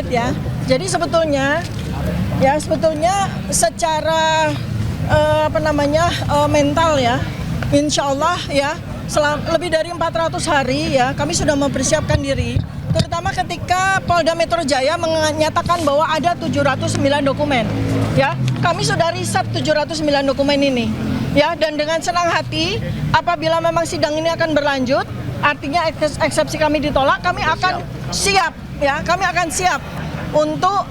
sedikit ya. Jadi sebetulnya secara mental ya, insya Allah ya, lebih dari 400 hari ya kami sudah mempersiapkan diri. Terutama ketika Polda Metro Jaya menyatakan bahwa ada 709 dokumen. Ya, kami sudah riset 709 dokumen ini. Ya, dan dengan senang hati apabila memang sidang ini akan berlanjut, artinya eksepsi kami ditolak, kami akan siap ya, kami akan siap untuk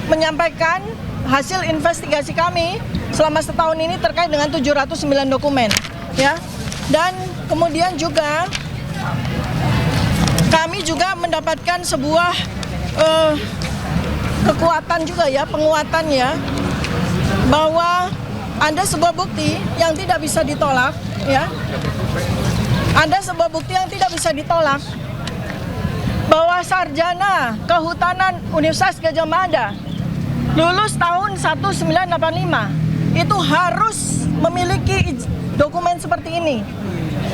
menyampaikan hasil investigasi kami selama setahun ini terkait dengan 709 dokumen ya. Dan kemudian juga kami juga mendapatkan sebuah kekuatan juga ya, penguatan ya, bahwa ada sebuah bukti yang tidak bisa ditolak ya. Ada sebuah bukti yang tidak bisa ditolak bahwa sarjana Kehutanan Universitas Gadjah Mada lulus tahun 1985 itu harus memiliki dokumen seperti ini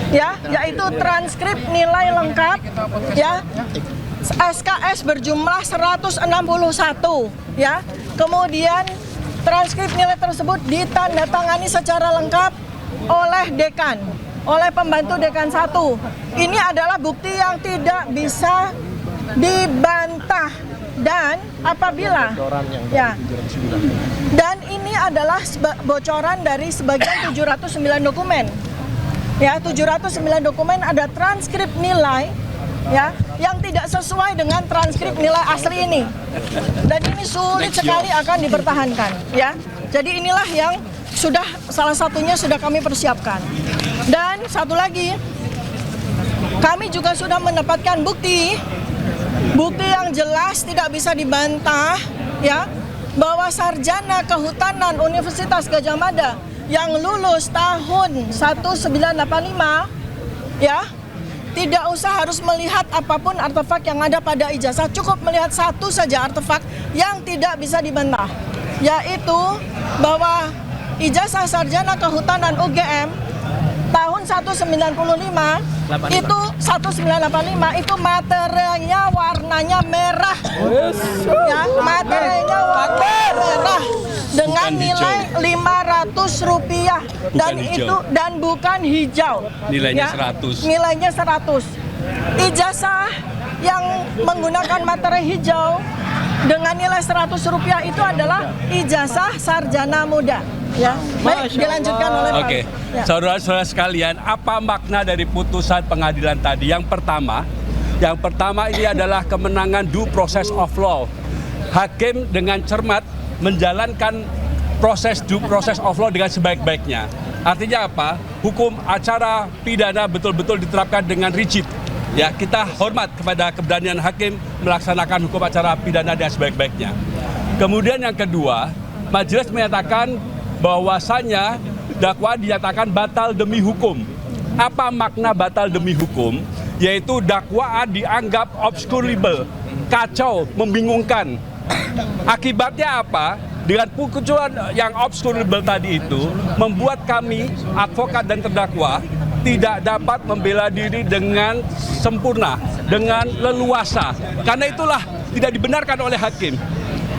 ya, yaitu transkrip nilai lengkap ya, SKS berjumlah 161 ya. Kemudian transkrip nilai tersebut ditandatangani secara lengkap oleh dekan, oleh pembantu dekan 1. Ini adalah bukti yang tidak bisa dibantah. Dan apabila ya, dan ini adalah bocoran dari sebagian 709 dokumen ya, 709 dokumen ada transkrip nilai ya yang tidak sesuai dengan transkrip nilai asli ini, dan ini sulit sekali akan dipertahankan ya. Jadi inilah yang salah satunya sudah kami persiapkan. Dan satu lagi, kami juga sudah mendapatkan bukti yang jelas tidak bisa dibantah ya, bahwa sarjana Kehutanan Universitas Gadjah Mada yang lulus tahun 1985 ya, tidak usah harus melihat apapun artefak yang ada pada ijazah, cukup melihat satu saja artefak yang tidak bisa dibantah, yaitu bahwa ijazah sarjana Kehutanan UGM tahun 1985 itu 1985 itu materinya warnanya merah ya, materinya warna merah dengan nilai Rp500 dan itu dan bukan hijau, nilainya ya, 100. Nilainya 100. Ijazah yang menggunakan materi hijau dengan nilai Rp100 itu adalah ijazah sarjana muda. Ya, baik, dilanjutkan oleh Pak. Oke, ya. Saudara-saudara sekalian, apa makna dari putusan pengadilan tadi? Yang pertama ini adalah kemenangan due process of law. Hakim dengan cermat menjalankan proses due process of law dengan sebaik-baiknya. Artinya apa? Hukum acara pidana betul-betul diterapkan dengan rigid. Ya, kita hormat kepada keberanian hakim melaksanakan hukum acara pidana dengan sebaik-baiknya. Kemudian yang kedua, majelis menyatakan bahwasannya dakwaan dinyatakan batal demi hukum. Apa makna batal demi hukum? Yaitu dakwaan dianggap obscurable, kacau, membingungkan. Akibatnya apa? Dengan putusan yang obscurable tadi itu membuat kami, advokat dan terdakwa, tidak dapat membela diri dengan sempurna, dengan leluasa. Karena itulah tidak dibenarkan oleh hakim.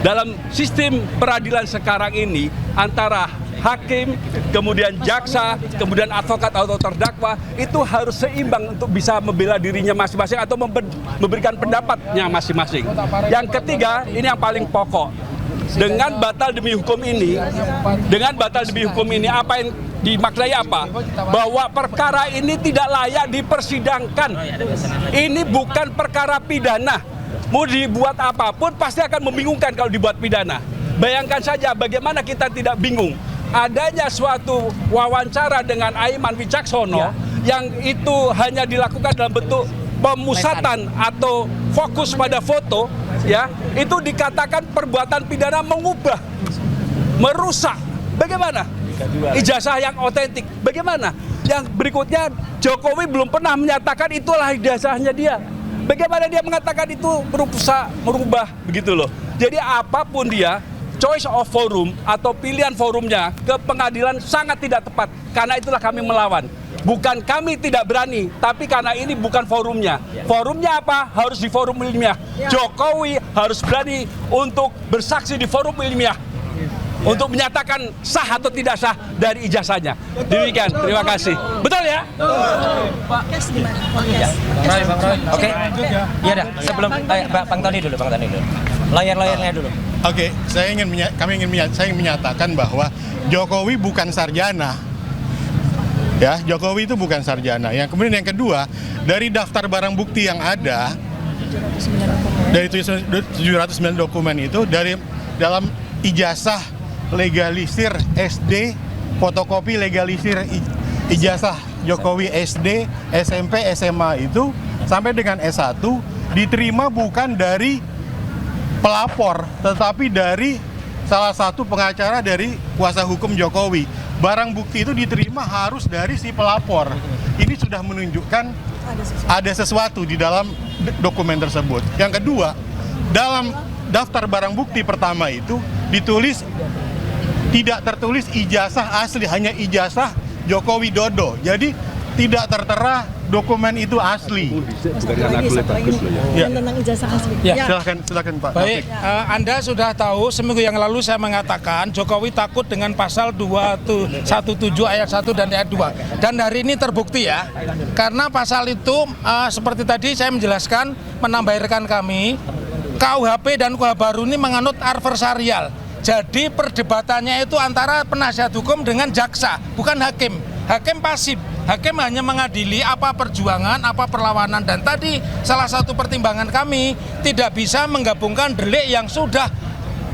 Dalam sistem peradilan sekarang ini, antara hakim, kemudian jaksa, kemudian advokat atau terdakwa, itu harus seimbang untuk bisa membela dirinya masing-masing atau memberikan pendapatnya masing-masing. Yang ketiga, ini yang paling pokok. Dengan batal demi hukum ini, apa yang dimaknai apa? Bahwa perkara ini tidak layak dipersidangkan. Ini bukan perkara pidana. Mau dibuat apapun pasti akan membingungkan kalau dibuat pidana. Bayangkan saja bagaimana kita tidak bingung. Adanya suatu wawancara dengan Aiman Wicaksono yang itu hanya dilakukan dalam bentuk pemusatan atau fokus pada foto, ya, itu dikatakan perbuatan pidana mengubah, merusak. Bagaimana? Ijazah yang otentik. Bagaimana? Yang berikutnya, Jokowi belum pernah menyatakan itulah ijazahnya dia. Bagaimana dia mengatakan itu berusaha merubah, begitu loh. Jadi apapun dia, choice of forum atau pilihan forumnya ke pengadilan sangat tidak tepat. Karena itulah kami melawan. Bukan kami tidak berani, tapi karena ini bukan forumnya. Forumnya apa? Harus di forum ilmiah. Jokowi harus berani untuk bersaksi di forum ilmiah. Untuk menyatakan sah atau tidak sah dari ijazahnya. Demikian, terima kasih. Betul ya? Oke. Iya dah. Sebelum Bang Tony dulu. Lawyer-lawyernya dulu. Oke, saya ingin menyatakan bahwa Jokowi bukan sarjana. Ya, Jokowi itu bukan sarjana. Yang kemudian yang kedua, dari daftar barang bukti yang ada dari 709 dokumen itu, dari dalam ijazah legalisir SD, fotokopi legalisir ijazah Jokowi SD, SMP, SMA itu sampai dengan S1 diterima bukan dari pelapor, tetapi dari salah satu pengacara dari kuasa hukum Jokowi. Barang bukti itu diterima harus dari si pelapor. Ini sudah menunjukkan ada sesuatu di dalam dokumen tersebut. Yang kedua, dalam daftar barang bukti pertama itu ditulis tidak tertulis ijazah asli, hanya ijazah Joko Widodo. Jadi tidak tertera dokumen itu asli. Tentang ijazah asli. Ya. Silakan Pak. Baik, Anda sudah tahu seminggu yang lalu saya mengatakan Jokowi takut dengan pasal 217 ayat 1 dan ayat 2. Dan hari ini terbukti ya. Karena pasal itu seperti tadi saya menjelaskan, menambah rekan kami, KUHP dan KUHP baru ini menganut adversarial. Jadi perdebatannya itu antara penasihat hukum dengan jaksa, bukan hakim. Hakim pasif. Hakim hanya mengadili apa perjuangan, apa perlawanan. Dan tadi salah satu pertimbangan kami tidak bisa menggabungkan delik yang sudah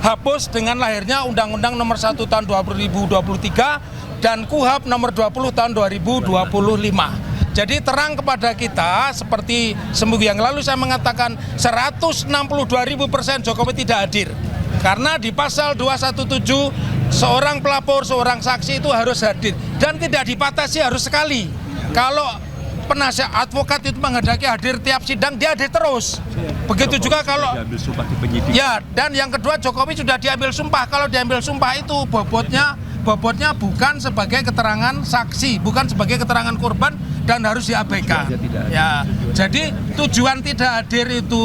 hapus dengan lahirnya Undang-Undang Nomor 1 Tahun 2023 dan KUHP Nomor 20 Tahun 2025. Jadi terang kepada kita, seperti seminggu yang lalu saya mengatakan 162.000% Jokowi tidak hadir. Karena di pasal 217 seorang pelapor, seorang saksi itu harus hadir dan tidak dipatasi harus sekali. Kalau penasihat advokat itu menghendaki hadir tiap sidang, dia hadir terus. Begitu juga kalau ya, dan yang kedua Jokowi sudah diambil sumpah. Kalau diambil sumpah itu bobotnya bukan sebagai keterangan saksi, bukan sebagai keterangan korban dan harus diabaikan. Ya, jadi tujuan tidak hadir itu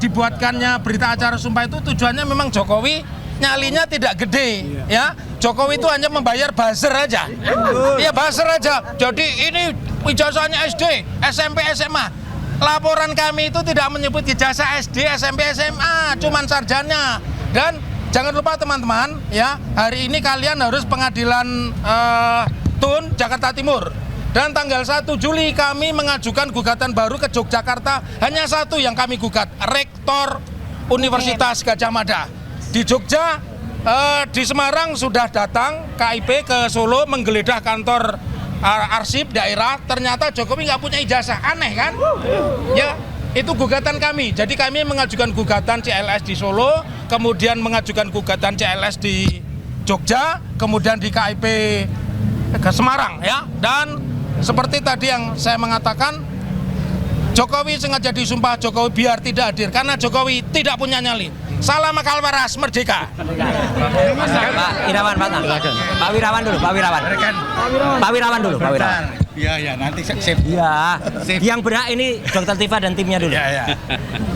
dibuatkannya berita acara sumpah itu tujuannya memang Jokowi nyalinya tidak gede, ya. Jokowi itu hanya membayar buzzer aja. Iya, buzzer aja. Jadi ini ijazahnya SD, SMP, SMA. Laporan kami itu tidak menyebut ijazah SD, SMP, SMA, cuman sarjana. Dan jangan lupa teman-teman, ya, hari ini kalian harus pengadilan Tun Jakarta Timur. Dan tanggal 1 Juli kami mengajukan gugatan baru ke Yogyakarta. Hanya satu yang kami gugat, Rektor Universitas Gadjah Mada. Di Jogja, di Semarang sudah datang KIP ke Solo menggeledah kantor arsip daerah. Ternyata Jokowi nggak punya ijazah, aneh kan? Ya, itu gugatan kami. Jadi kami mengajukan gugatan CLS di Solo, kemudian mengajukan gugatan CLS di Jogja, kemudian di KIP ke Semarang, ya. Dan seperti tadi yang saya mengatakan, Jokowi sengaja disumpah Jokowi biar tidak hadir karena Jokowi tidak punya nyali. Salam akal waras, merdeka. Pak Irawan, Pak Wirawan dulu. Ya, nanti save. Ya, yang berat ini Dr. Tifa dan timnya dulu. Ya.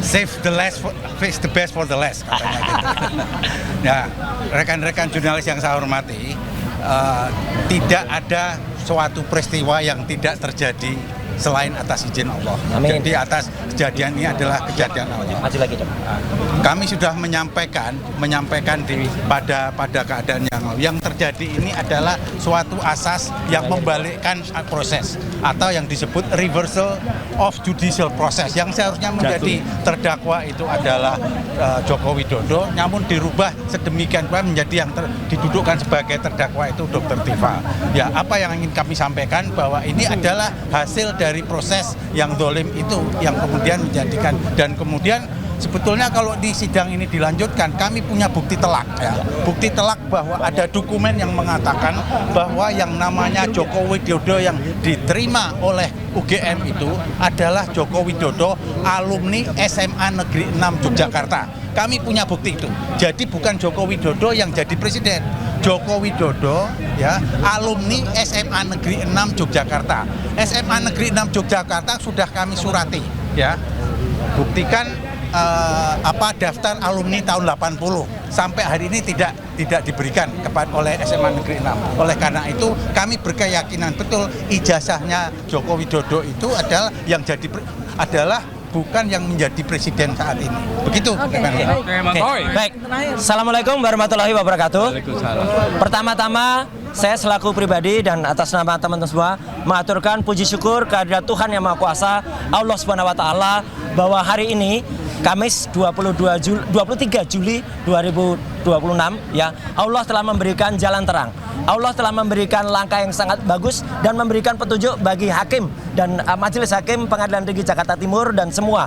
Save the last, face the best for the last. Katanya gitu. Ya, rekan-rekan jurnalis yang saya hormati, tidak ada suatu peristiwa yang tidak terjadi selain atas izin Allah. Amin. Jadi atas kejadian ini adalah kejadian Allah. Maju lagi, Dok. Kami sudah menyampaikan pada keadaan yang lalu. Yang terjadi ini adalah suatu asas yang membalikkan proses atau yang disebut reversal of judicial process. Yang seharusnya menjadi terdakwa itu adalah Joko Widodo, namun dirubah sedemikian rupa menjadi yang didudukkan sebagai terdakwa itu Dr. Tifa. Ya, apa yang ingin kami sampaikan bahwa ini adalah hasil dari proses yang dolim itu yang kemudian menjadikan, dan kemudian sebetulnya kalau di sidang ini dilanjutkan, kami punya bukti telak, ya. Bukti telak bahwa ada dokumen yang mengatakan bahwa yang namanya Joko Widodo yang diterima oleh UGM itu adalah Joko Widodo alumni SMA Negeri 6 Yogyakarta. Kami punya bukti itu. Jadi bukan Joko Widodo yang jadi presiden. Joko Widodo, ya, alumni SMA Negeri 6 Yogyakarta. SMA Negeri 6 Yogyakarta sudah kami surati, ya. Buktikan daftar alumni tahun 80 sampai hari ini tidak diberikan oleh SMA Negeri 6. Oleh karena itu kami berkeyakinan betul ijazahnya Joko Widodo itu adalah bukan yang menjadi presiden saat ini. Begitu. Oke, Baik. Assalamualaikum warahmatullahi wabarakatuh. Pertama-tama saya selaku pribadi dan atas nama teman-teman semua mengaturkan puji syukur kehadirat Tuhan Yang Maha Kuasa, Allah Subhanahu wa taala, bahwa hari ini Kamis 23 Juli 2026 ya, Allah telah memberikan jalan terang. Allah telah memberikan langkah yang sangat bagus dan memberikan petunjuk bagi hakim dan Majelis Hakim Pengadilan Negeri Jakarta Timur dan semua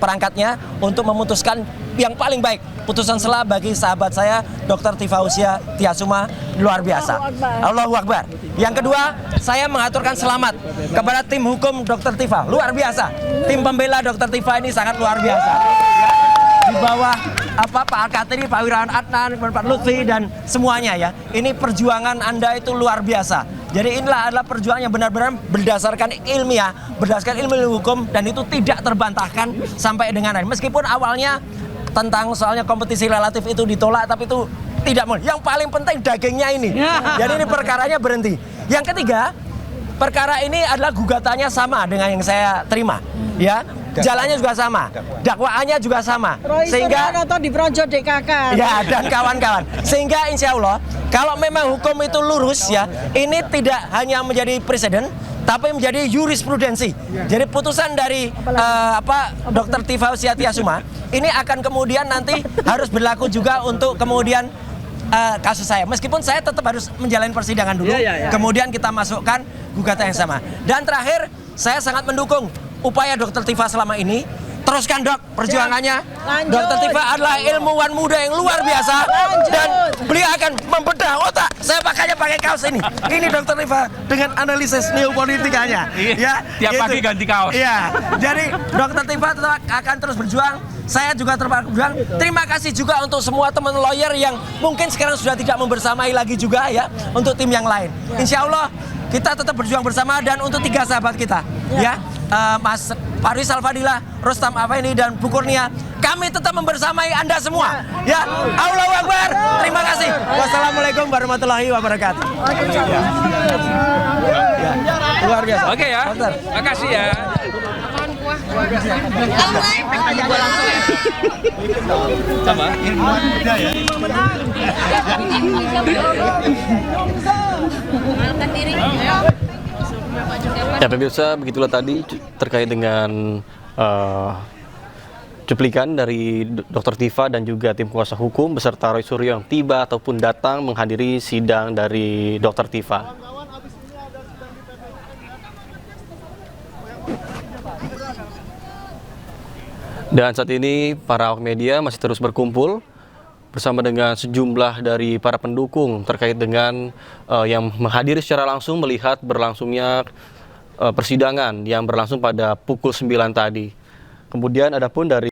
perangkatnya untuk memutuskan yang paling baik. Putusan sela bagi sahabat saya Dr. Tifausia Tiasuma luar biasa. Allahu Akbar. Yang kedua, saya mengaturkan selamat kepada tim hukum Dr. Tifa, luar biasa. Tim pembela Dr. Tifa ini sangat luar biasa. Di bawah Pak Al-Katiri, Pak Wirawan Adnan, Pak Lutfi dan semuanya ya. Ini perjuangan Anda itu luar biasa. Jadi inilah adalah perjuangan yang benar-benar berdasarkan ilmiah, berdasarkan ilmu hukum dan itu tidak terbantahkan sampai dengan hari. Meskipun awalnya tentang soalnya kompetisi relatif itu ditolak, tapi itu tidak mau. Yang paling penting dagingnya ini. Jadi ini perkaranya berhenti. Yang ketiga, perkara ini adalah gugatannya sama dengan yang saya terima, ya. Jalannya juga sama, dakwaannya juga sama, sehingga atau di Projo DKK ya dan kawan-kawan. Sehingga insya Allah kalau memang hukum itu lurus ya, ini tidak hanya menjadi presiden, tapi menjadi jurisprudensi. Jadi putusan dari Dr. Tifausia Tiasuma ini akan kemudian nanti harus berlaku juga untuk kemudian kasus saya. Meskipun saya tetap harus menjalani persidangan dulu, kemudian kita masukkan gugatan yang sama. Dan terakhir, saya sangat mendukung upaya Dr. Tifa selama ini. Teruskan dok perjuangannya. Dr. Tifa adalah ilmuwan muda yang luar biasa dan beliau akan membedah otak. Saya pakai kaos ini. Ini Dr. Tifa dengan analisis neopolitikanya. Ya, tiap pagi ganti kaos. Iya. Jadi Dr. Tifa tetap akan terus berjuang. Saya juga terus berjuang. Terima kasih juga untuk semua teman lawyer yang mungkin sekarang sudah tidak membersamai lagi juga ya untuk tim yang lain. Insya Allah kita tetap berjuang bersama dan untuk 3 sahabat kita ya. Mas Faris Al-Fadilah, Rustam Afendi dan Bu Kurnia, kami tetap membersamai Anda semua. Ya, Allahu Akbar. Terima kasih. Wassalamualaikum warahmatullahi wabarakatuh. Luar biasa. Oke ya. Makasih ya. Sama. Ya pemirsa, begitulah tadi terkait dengan cuplikan dari Dr. Tifa dan juga tim kuasa hukum beserta Roy Suryo yang tiba ataupun datang menghadiri sidang dari Dr. Tifa. Dan saat ini para awak media masih terus berkumpul bersama dengan sejumlah dari para pendukung terkait dengan yang menghadiri secara langsung melihat berlangsungnya persidangan yang berlangsung pada pukul 9 tadi. Kemudian adapun dari